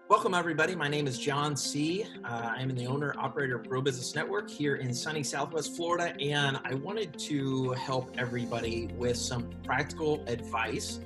Welcome, everybody. My name is John C. I'm the owner-operator of Grow Business Network here in sunny Southwest Florida, and I wanted to help everybody with some practical advice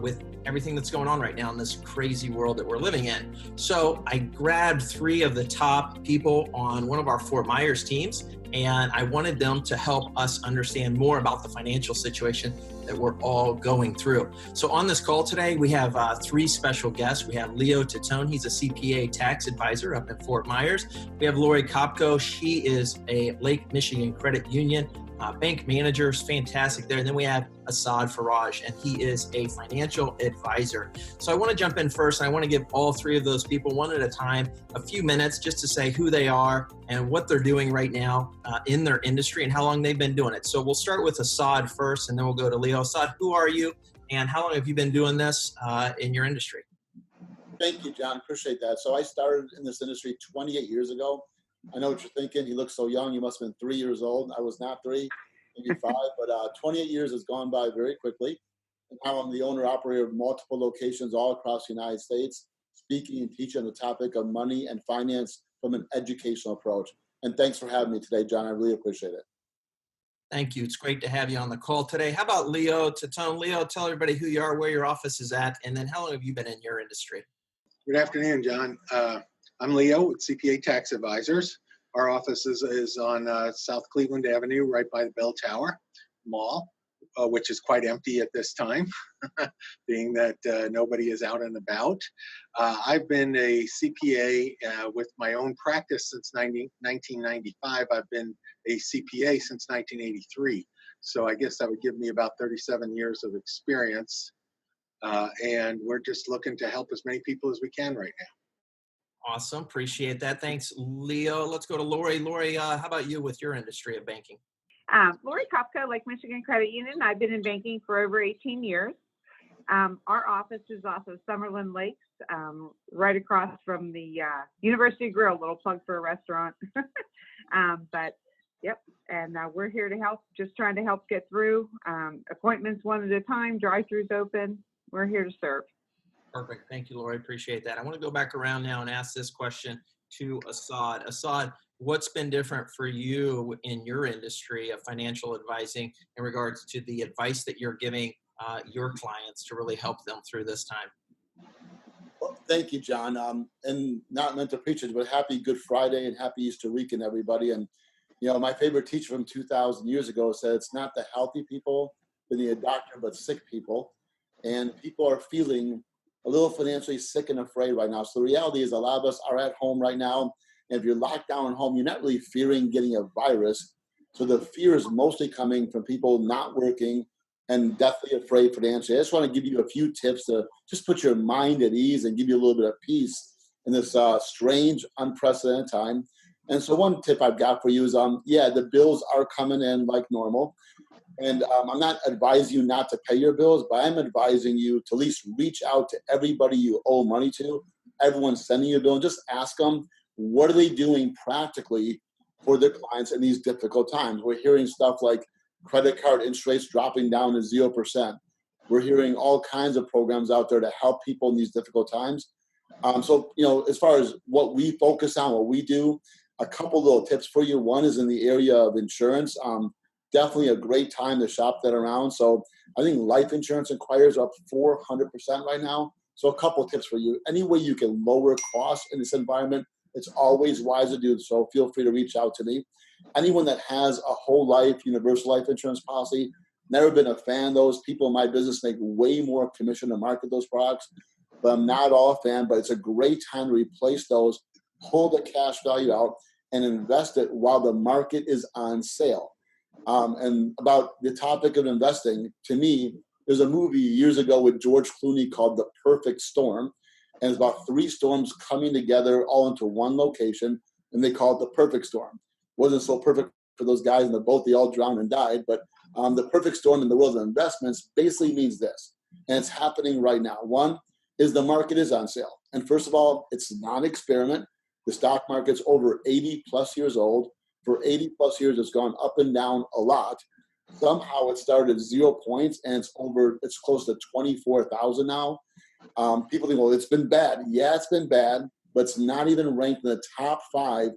with everything that's going on right now in this crazy world that we're living in. So I grabbed 3 of the top people on one of our Fort Myers teams, and I wanted them to help us understand more about the financial situation that we're all going through. So on this call today, we have 3 special guests. We have Leo Titone. He's a CPA Tax Advisor up in Fort Myers. We have Lorrie Kopko. She is a Lake Michigan Credit Union bank manager. Is fantastic there. And then we have Asaad, Faraj, and he is a financial advisor. So I want to jump in first, and I want to give all 3 of those people one at a time a few minutes just to say who they are and what they're doing right now in their industry and how long they've been doing it. So we'll start with Asaad first, and then we'll go to Leo. Asaad, who are you, and how long have you been doing this in your industry? Thank you, John. Appreciate that. So I started in this industry 28 years ago. I know what you're thinking. You look so young. You must have been 3 years old. I was not 3, maybe 5, but 28 years has gone by very quickly. And now I'm the owner-operator of multiple locations all across the United States, speaking and teaching on the topic of money and finance from an educational approach. And thanks for having me today, John. I really appreciate it. Thank you. It's great to have you on the call today. How about Leo Titone? Leo, tell everybody who you are, where your office is at, and then how long have you been in your industry? Good afternoon, John. I'm Leo with CPA Tax Advisors. Our office is on South Cleveland Avenue, right by the Bell Tower Mall, which is quite empty at this time, being that nobody is out and about. I've been a CPA with my own practice since 1995. I've been a CPA since 1983. So I guess that would give me about 37 years of experience. And we're just looking to help as many people as we can right now. Awesome. Appreciate that. Thanks, Leo. Let's go to Lorrie. Lorrie, how about you with your industry of banking? Lorrie Kopko, Lake Michigan Credit Union. I've been in banking for over 18 years. Our office is off of Summerlin Lakes, right across from the University Grill, little plug for a restaurant. But yep, and we're here to help, just trying to help get through appointments one at a time, drive-throughs open. We're here to serve. Perfect. Thank you, Lorrie. Appreciate that. I want to go back around now and ask this question to Asaad. Asaad, what's been different for you in your industry of financial advising in regards to the advice that you're giving your clients to really help them through this time? Well, thank you, John. And not meant to preach it, but happy Good Friday and happy Easter weekend, everybody. And, you know, my favorite teacher from 2,000 years ago said it's not the healthy people that need a doctor, but sick people. And people are feeling a little financially sick and afraid right now. So the reality is a lot of us are at home right now. And if you're locked down at home, you're not really fearing getting a virus. So the fear is mostly coming from people not working and deathly afraid financially. I just want to give you a few tips to just put your mind at ease and give you a little bit of peace in this strange, unprecedented time. And so one tip I've got for you is, yeah, the bills are coming in like normal. And I'm not advising you not to pay your bills, but I'm advising you to at least reach out to everybody you owe money to. Everyone's sending you a bill, and just ask them, what are they doing practically for their clients in these difficult times? We're hearing stuff like credit card interest rates dropping down to 0%. We're hearing all kinds of programs out there to help people in these difficult times. So, you know, as far as what we focus on, what we do, a couple little tips for you. One is in the area of insurance. Definitely a great time to shop that around. So I think life insurance inquiries are up 400% right now. So a couple tips for you. Any way you can lower costs in this environment, it's always wise to do. So feel free to reach out to me. Anyone that has a whole life, universal life insurance policy, never been a fan of those. People in my business make way more commission to market those products. But I'm not all a fan, but it's a great time to replace those, pull the cash value out, and invest it while the market is on sale. And about the topic of investing, to me, there's a movie years ago with George Clooney called The Perfect Storm. And it's about 3 storms coming together all into one location, and they call it the perfect storm. Wasn't so perfect for those guys in the boat. They all drowned and died. But the perfect storm in the world of investments basically means this, and it's happening right now. One is the market is on sale. And first of all, it's not an experiment. The stock market's over 80 plus years old. For 80 plus years, it's gone up and down a lot. Somehow it started at 0 points, and it's close to 24,000 now. People think, well, it's been bad. Yeah, it's been bad, but it's not even ranked in the top 5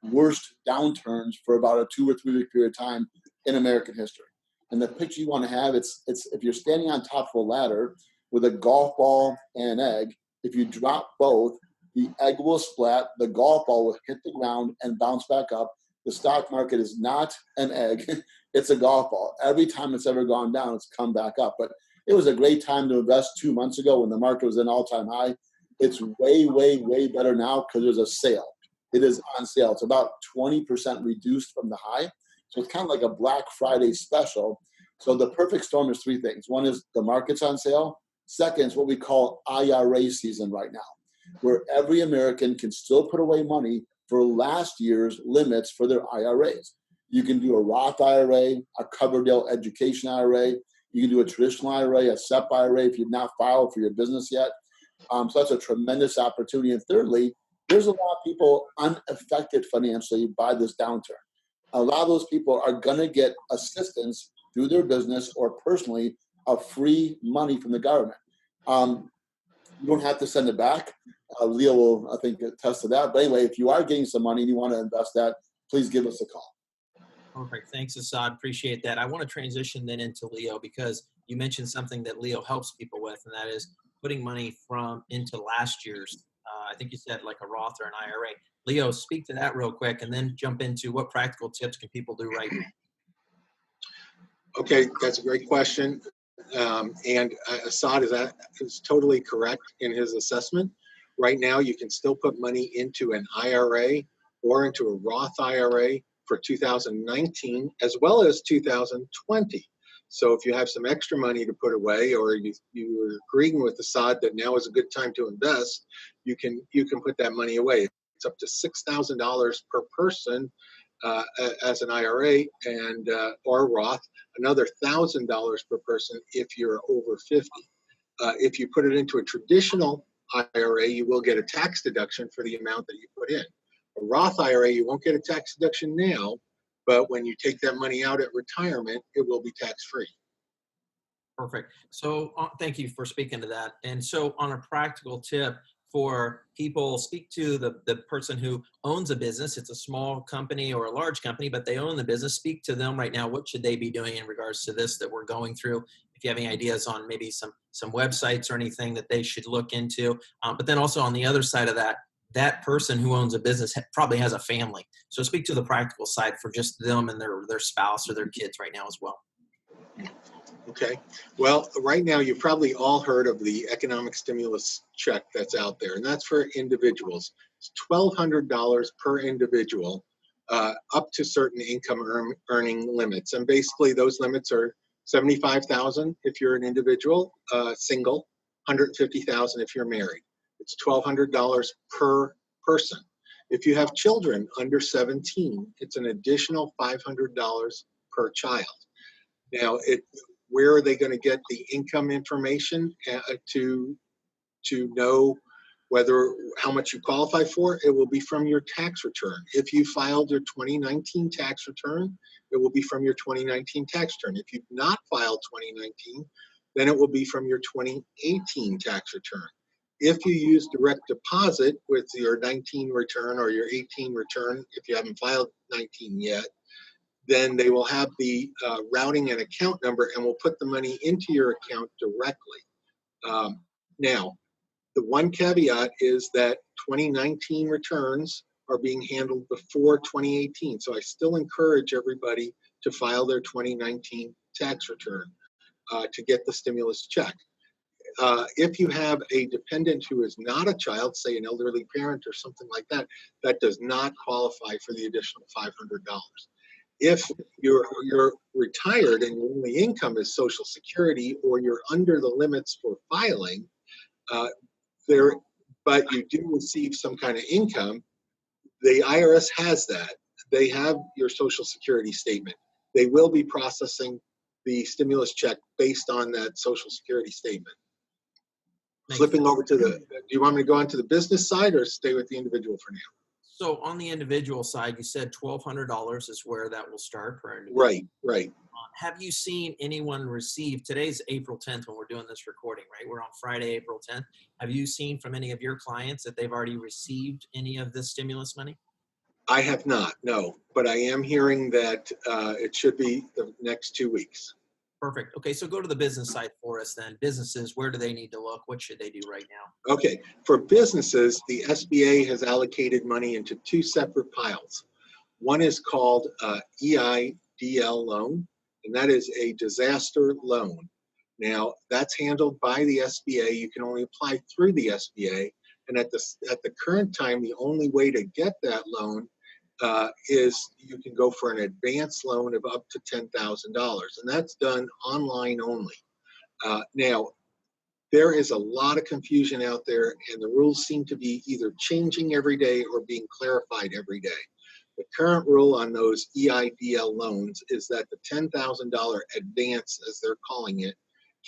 worst downturns for about a 2 or 3 week period of time in American history. And the picture you want to have, it's if you're standing on top of a ladder with a golf ball and an egg, if you drop both, the egg will splat, the golf ball will hit the ground and bounce back up. The stock market is not an egg, it's a golf ball. Every time it's ever gone down, it's come back up. But it was a great time to invest 2 months ago when the market was an all-time high. It's way, way, way better now because there's a sale. It is on sale. It's about 20% reduced from the high. So it's kind of like a Black Friday special. So the perfect storm is 3 things. One is the market's on sale. Second is what we call IRA season right now, where every American can still put away money for last year's limits for their IRAs. You can do a Roth IRA, a Coverdell Education IRA. You can do a traditional IRA, a SEP IRA if you've not filed for your business yet. So that's a tremendous opportunity. And thirdly, there's a lot of people unaffected financially by this downturn. A lot of those people are going to get assistance through their business or personally of free money from the government. You don't have to send it back. Leo will, I think, attest to that. But anyway, if you are getting some money and you want to invest that, please give us a call. Perfect. Thanks, Asaad. Appreciate that. I want to transition then into Leo because you mentioned something that Leo helps people with, and that is putting money into last year's. I think you said like a Roth or an IRA. Leo, speak to that real quick, and then jump into what practical tips can people do right now. Okay, that's a great question. And Asaad is totally correct in his assessment. Right now, you can still put money into an IRA or into a Roth IRA for 2019 as well as 2020. So if you have some extra money to put away, or you're agreeing with Asaad that now is a good time to invest, you can put that money away. It's up to $6,000 per person as an IRA and or Roth, another $1,000 per person if you're over 50. If you put it into a traditional IRA, you will get a tax deduction for the amount that you put in. A Roth IRA, you won't get a tax deduction now, but when you take that money out at retirement, it will be tax-free. Perfect. So thank you for speaking to that. And so on a practical tip for people, speak to the person who owns a business. It's a small company or a large company, but they own the business. Speak to them right now. What should they be doing in regards to this that we're going through? If you have any ideas on maybe some websites or anything that they should look into. But then also on the other side of that person who owns a business probably has a family. So speak to the practical side for just them and their spouse or their kids right now as well. Okay. Well, right now you've probably all heard of the economic stimulus check that's out there, and that's for individuals. It's $1,200 per individual, up to certain income earning limits. And basically those limits are $75,000 if you're an individual, single, $150,000 if you're married. It's $1,200 per person. If you have children under 17, it's an additional $500 per child. Now, where are they going to get the income information to know how much you qualify for? It will be from your tax return. If you filed your 2019 tax return, it will be from your 2019 tax return. If you've not filed 2019, then it will be from your 2018 tax return. If you use direct deposit with your 19 return or your 18 return, if you haven't filed 19 yet, then they will have the routing and account number and will put the money into your account directly. Now, the one caveat is that 2019 returns are being handled before 2018. So I still encourage everybody to file their 2019 tax return to get the stimulus check. If you have a dependent who is not a child, say an elderly parent or something like that, that does not qualify for the additional $500. If you're retired and your only income is Social Security, or you're under the limits for filing, but you do receive some kind of income, the IRS has that. They have your Social Security statement. They will be processing the stimulus check based on that Social Security statement. Flipping over to do you want me to go on to the business side or stay with the individual for now? So on the individual side, you said $1,200 is where that will start per individual. Right, right. Have you seen anyone receive, today's April 10th when we're doing this recording, right? We're on Friday, April 10th. Have you seen from any of your clients that they've already received any of this stimulus money? I have not, no, but I am hearing that it should be the next 2 weeks. Perfect. Okay, so go to the business side for us then. Businesses, where do they need to look? What should they do right now? Okay, for businesses, the SBA has allocated money into 2 separate piles. One is called EIDL loan, and that is a disaster loan. Now, that's handled by the SBA. You can only apply through the SBA, and at the current time, the only way to get that loan is you can go for an advance loan of up to $10,000, and that's done online only. Now, there is a lot of confusion out there, and the rules seem to be either changing every day or being clarified every day. The current rule on those EIDL loans is that the $10,000 advance, as they're calling it,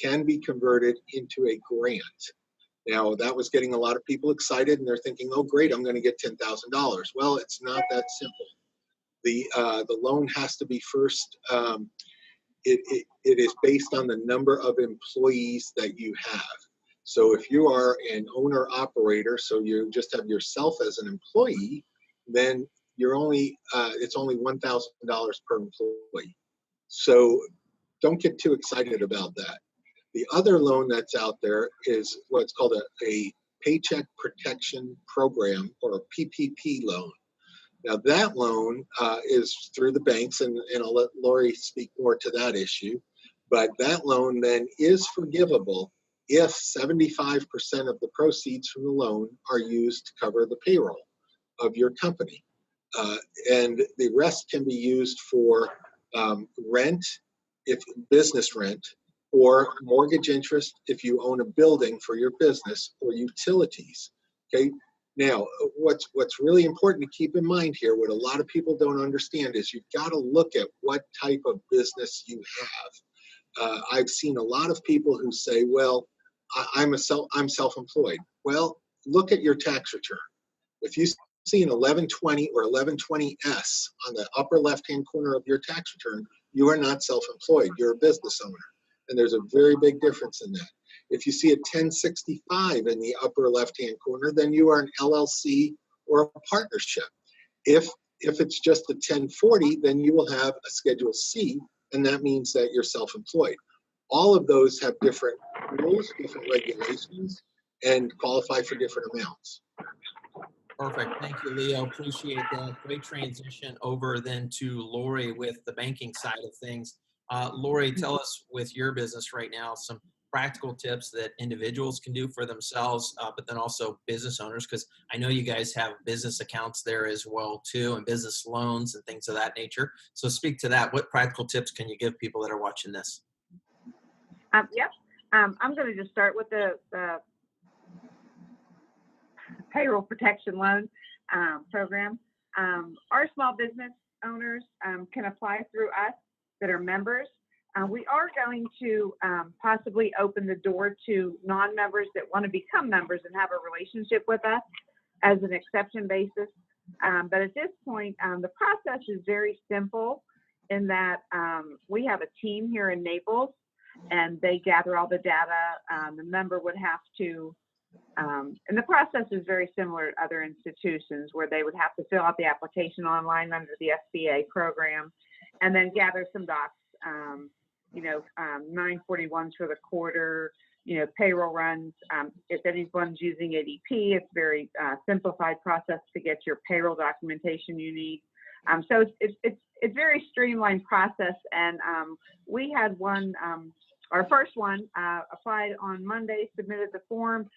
can be converted into a grant. Now, that was getting a lot of people excited, and they're thinking, oh, great, I'm going to get $10,000. Well, it's not that simple. The loan has to be first, it is based on the number of employees that you have. So if you are an owner operator, so you just have yourself as an employee, then you're only it's only $1,000 per employee. So don't get too excited about that. The other loan that's out there is what's called a Paycheck Protection Program, or a PPP loan. Now that loan is through the banks, and I'll let Lorrie speak more to that issue, but that loan then is forgivable if 75% of the proceeds from the loan are used to cover the payroll of your company. And the rest can be used for rent, if business rent, or mortgage interest if you own a building for your business, or utilities. Okay. Now, what's really important to keep in mind here, what a lot of people don't understand, is you've got to look at what type of business you have. I've seen a lot of people who say, well, I'm self-employed. Well, look at your tax return. If you see an 1120 or 1120S on the upper left-hand corner of your tax return, you are not self-employed. You're a business owner. And there's a very big difference in that. If you see a 1065 in the upper left-hand corner, then you are an LLC or a partnership. If it's just a 1040, then you will have a Schedule C, and that means that you're self-employed. All of those have different rules, different regulations, and qualify for different amounts. Perfect. Thank you, Leo. Appreciate that. Great transition over then to Lorrie with the banking side of things. Lorrie, tell us, with your business right now, some practical tips that individuals can do for themselves, but then also business owners, because I know you guys have business accounts there as well too, and business loans and things of that nature. So speak to that. What practical tips can you give people that are watching this? Yep. I'm going to just start with the payroll protection loan program. Our small business owners can apply through us that are members. We are going to possibly open the door to non-members that want to become members and have a relationship with us as an exception basis. But at this point, the process is very simple in that we have a team here in Naples, and they gather all the data. The member would have to, and the process is very similar to other institutions, where they would have to fill out the application online under the SBA program, and then gather some docs, 941s for the quarter, payroll runs. If anyone's using ADP, it's a very simplified process to get your payroll documentation you need. So it's very streamlined process, and we had one. Our first one applied on Monday, submitted the form.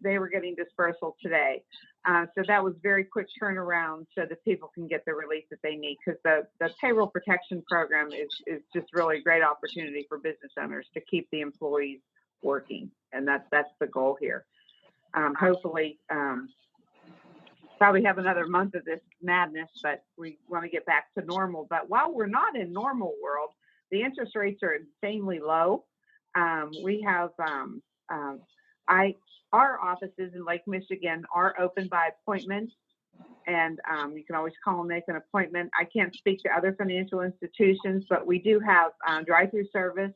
They were getting dispersal today. So that was very quick turnaround so that people can get the relief that they need, because the payroll protection program is just really a great opportunity for business owners to keep the employees working. And that's the goal here. Hopefully, probably have another month of this madness, but we want to get back to normal. But while we're not in normal world, the interest rates are insanely low. We have our offices in Lake Michigan are open by appointment, And you can always call and make an appointment. I can't speak to other financial institutions, but we do have drive-through service,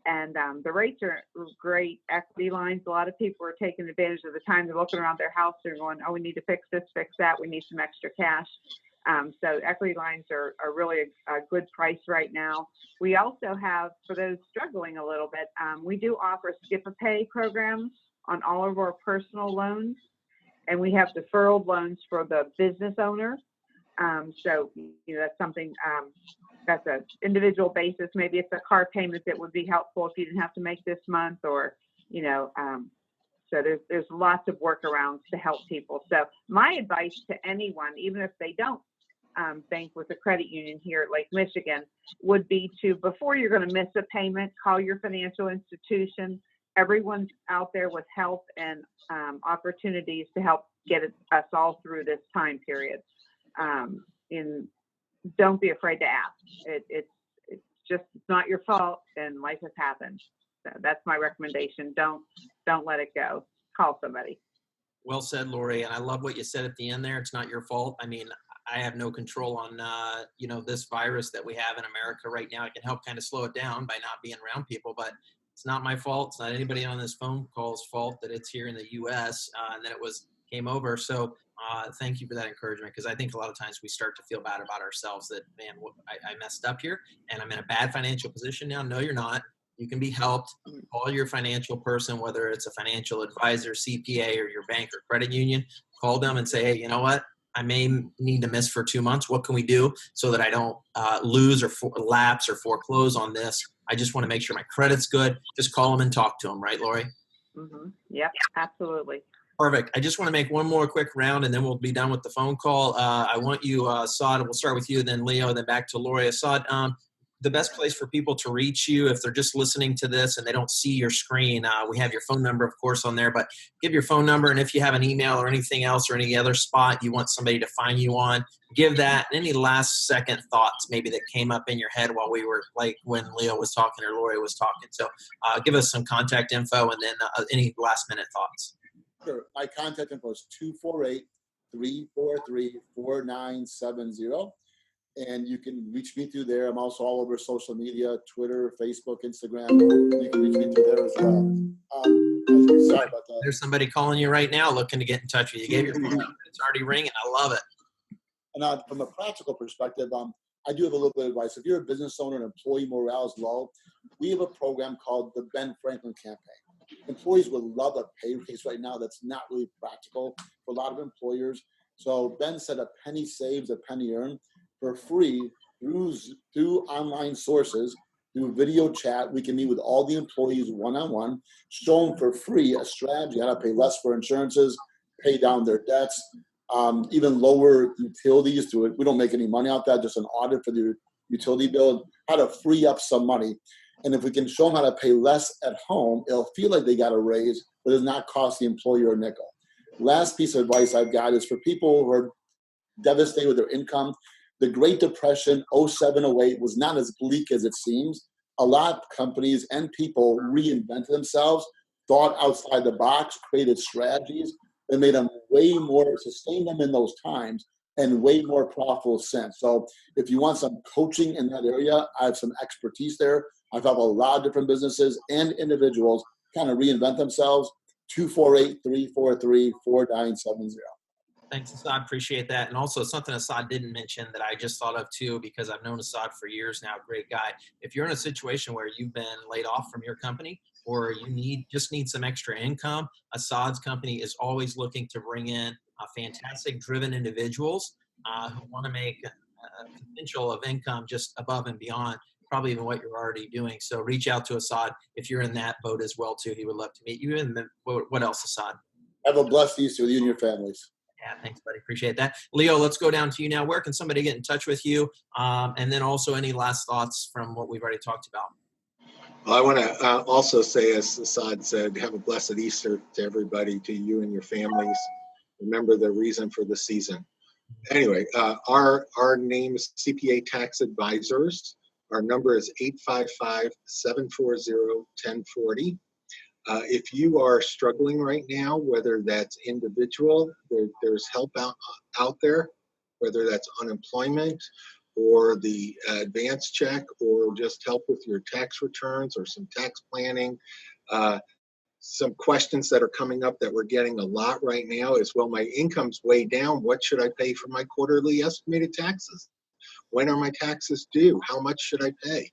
and the rates are great. Equity lines, a lot of people are taking advantage of the time. They're looking around their house. They're going, oh, we need to fix this, fix that. We need some extra cash. So equity lines are really a good price right now. We also have, for those struggling a little bit, we do offer skip-a-pay programs on all of our personal loans. And we have deferral loans for the business owner. So, that's something that's an individual basis. Maybe it's a car payment that would be helpful if you didn't have to make this month, or, so there's lots of workarounds to help people. So my advice to anyone, even if they don't bank with a credit union here at Lake Michigan, would be to, before you're going to miss a payment, call your financial institution. Everyone's out there with help and opportunities to help get us all through this time period. Don't be afraid to ask. It's just not your fault, and life has happened. So that's my recommendation. Don't let it go. Call somebody. Well said, Lorrie. And I love what you said at the end there. It's not your fault. I mean, I have no control on, this virus that we have in America right now. I can help kind of slow it down by not being around people, but it's not my fault. It's not anybody on this phone call's fault that it's here in the U.S. And then it came over. So thank you for that encouragement, because I think a lot of times we start to feel bad about ourselves that, man, I messed up here and I'm in a bad financial position now. No, you're not. You can be helped. Call your financial person, whether it's a financial advisor, CPA, or your bank or credit union. Call them and say, hey, you know what? I may need to miss for 2 months. What can we do so that I don't lose or lapse or foreclose on this? I just want to make sure my credit's good. Just call them and talk to them. Right, Lorrie? Mm-hmm. Yep, absolutely. Perfect. I just want to make one more quick round, and then we'll be done with the phone call. I want you, Asaad, we'll start with you, then Leo, then back to Lorrie. Asaad, the best place for people to reach you if they're just listening to this and they don't see your screen, we have your phone number, of course, on there, but give your phone number, and if you have an email or anything else or any other spot you want somebody to find you on, give that. And any last second thoughts maybe that came up in your head while we were, like when Leo was talking or Lorrie was talking. So give us some contact info, and then any last minute thoughts. Sure. My contact info is 248-343-4970. And you can reach me through there. I'm also all over social media, Twitter, Facebook, Instagram. You can reach me through there as well. Sorry about that. There's somebody calling you right now looking to get in touch with you. You gave your phone number. It's already ringing. I love it. And from a practical perspective, I do have a little bit of advice. If you're a business owner and employee morale is low, we have a program called the Ben Franklin Campaign. Employees would love a pay raise right now. That's not really practical for a lot of employers. So Ben said a penny saves, a penny earned. For free through online sources, through video chat. We can meet with all the employees one-on-one, show them for free a strategy how to pay less for insurances, pay down their debts, even lower utilities to it. We don't make any money out of that, just an audit for the utility bill, how to free up some money. And if we can show them how to pay less at home, it'll feel like they got a raise, but it does not cost the employer a nickel. Last piece of advice I've got is for people who are devastated with their income. The Great Depression, 07, 08, was not as bleak as it seems. A lot of companies and people reinvented themselves, thought outside the box, created strategies that made them way more, sustained them in those times, and way more profitable since. So if you want some coaching in that area, I have some expertise there. I've helped a lot of different businesses and individuals kind of reinvent themselves. 248-343-4970. Thanks, Asaad. Appreciate that. And also something Asaad didn't mention that I just thought of too, because I've known Asaad for years now, great guy. If you're in a situation where you've been laid off from your company or you just need some extra income, Asaad's company is always looking to bring in fantastic driven individuals who want to make a potential of income just above and beyond probably even what you're already doing. So reach out to Asaad if you're in that boat as well too. He would love to meet you. And what else, Asaad? Have a blessed Easter with you and your families. Yeah, thanks, buddy. Appreciate that. Leo, let's go down to you now. Where can somebody get in touch with you? And then also any last thoughts from what we've already talked about? Well, I want to also say, as Asaad said, have a blessed Easter to everybody, to you and your families. Remember the reason for the season. Anyway, our name is CPA Tax Advisors. Our number is 855-740-1040. If you are struggling right now, whether that's individual, there's help out there, whether that's unemployment or the advance check or just help with your tax returns or some tax planning. Some questions that are coming up that we're getting a lot right now is, well, my income's way down. What should I pay for my quarterly estimated taxes? When are my taxes due? How much should I pay?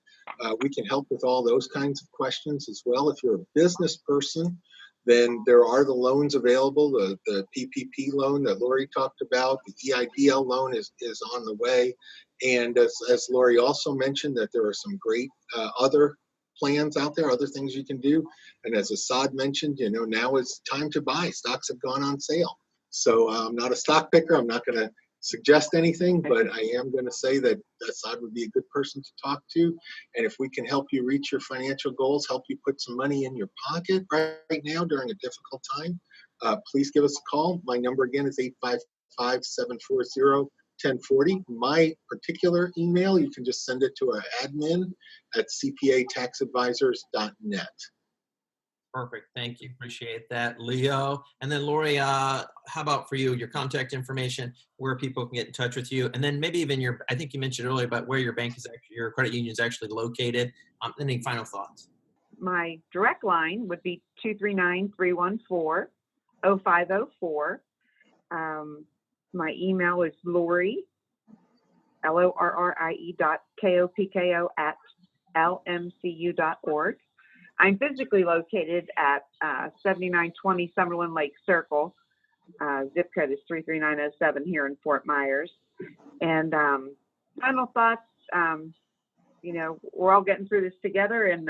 We can help with all those kinds of questions as well. If you're a business person, then there are the loans available, the PPP loan that Lorrie talked about. The EIDL loan is on the way. And as Lorrie also mentioned, that there are some great other plans out there, other things you can do. And as Asaad mentioned, now is time to buy. Stocks have gone on sale. So I'm not a stock picker. I'm not going to suggest anything, but I am going to say that Asaad would be a good person to talk to. And if we can help you reach your financial goals, help you put some money in your pocket right now during a difficult time, please give us a call. My number again is 855-740-1040. My particular email, you can just send it to our admin at cpataxadvisors.net. Perfect. Thank you. Appreciate that, Leo. And then Lorrie, how about for you, your contact information, where people can get in touch with you, and then maybe even I think you mentioned earlier about where your bank is actually, your credit union is actually located. Any final thoughts? My direct line would be 239-314-0504. My email is Lorrie, LORRIE.KOPKO@lmcu.org. I'm physically located at 7920 Summerlin Lake Circle. Zip code is 33907 here in Fort Myers. And final thoughts, we're all getting through this together, and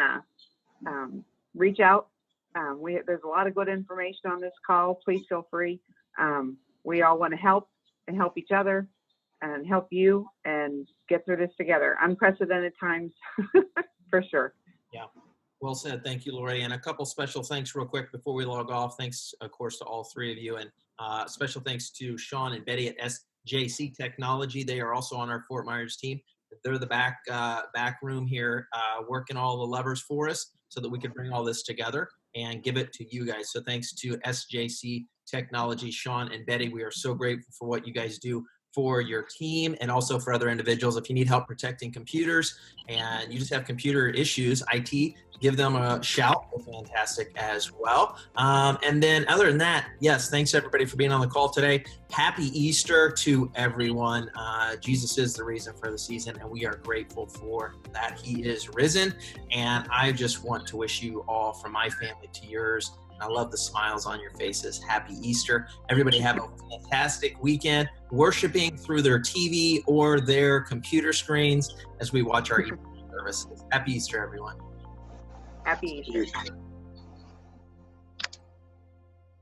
reach out. There's a lot of good information on this call. Please feel free. We all want to help and help each other and help you and get through this together. Unprecedented times for sure. Yeah. Well said. Thank you, Lorrie. And a couple special thanks real quick before we log off. Thanks, of course, to all three of you. And special thanks to Sean and Betty at SJC Technology. They are also on our Fort Myers team. They're the back room here working all the levers for us so that we can bring all this together and give it to you guys. So thanks to SJC Technology, Sean and Betty. We are so grateful for what you guys do for your team and also for other individuals. If you need help protecting computers and you just have computer issues, IT, give them a shout. They're fantastic as well. And then other than that, yes, thanks everybody for being on the call today. Happy Easter to everyone. Jesus is the reason for the season, and we are grateful for that. He is risen. And I just want to wish you all, from my family to yours, I love the smiles on your faces. Happy Easter. Everybody have a fantastic weekend worshiping through their TV or their computer screens as we watch our evening services. Happy Easter, everyone. Happy Easter.